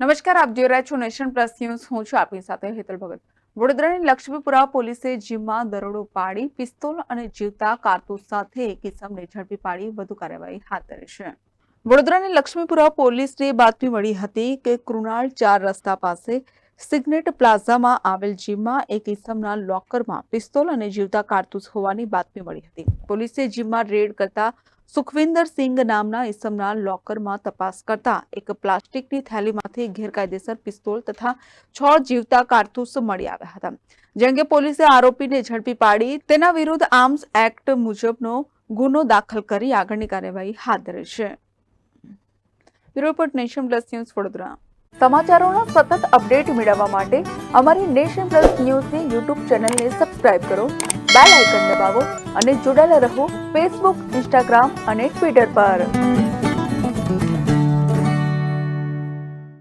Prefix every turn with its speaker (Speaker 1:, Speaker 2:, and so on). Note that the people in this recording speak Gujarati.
Speaker 1: નમસ્કાર, આપ જોઈ રહ્યા છો નેશન પ્લસ ન્યૂઝ. હું છું આપની સાથે હેતલ ભગત. વડોદરાની લક્ષ્મીપુરા પોલીસે જીમમાં દરોડો પાડી પિસ્તોલ અને જીવતા કારતૂસ સાથે એક ઇસમને ઝડપી પાડી વધુ કાર્યવાહી હાથ ધરી છે. વડોદરાની લક્ષ્મીપુરા પોલીસને બાતમી મળી હતી કે કૃણાલ 4 રસ્તા પાસે સિગ્નેટ પ્લાઝામાં આવેલ જીમમાં એક ઇસમના લોકરમાં પિસ્તોલ અને જીવતા કારતૂસ હોવાની બાતમી મળી હતી. પોલીસે જીમમાં રેડ કરતા સુખવિન્દર સિંઘ નામના ઇસમના લોકરમાં તપાસ કરતા એક પ્લાસ્ટિકની થેલીમાંથી ગેરકાયદેસર પિસ્તોલ તથા 6 જીવતા કારતૂસ મળી આવ્યા હતા. જે અંગે પોલીસે આરોપીને ઝડપી પાડી તેના વિરુદ્ધ આર્મ્સ એક્ટ મુજબનો ગુનો દાખલ કરી આગળની કાર્યવાહી હાથ ધરી છે. Bureau report, nation plus news, Vadodara. સમાચારોના સતત અપડેટ મેળવવા માટે અમારી નેશન પ્લસ ન્યૂઝની યુટ્યુબ ચેનલને સબસ્ક્રાઇબ કરો, બેલ આઇકન દબાવો અને જોડાયેલા રહો ફેસબુક, ઇન્સ્ટાગ્રામ અને ટ્વિટર પર.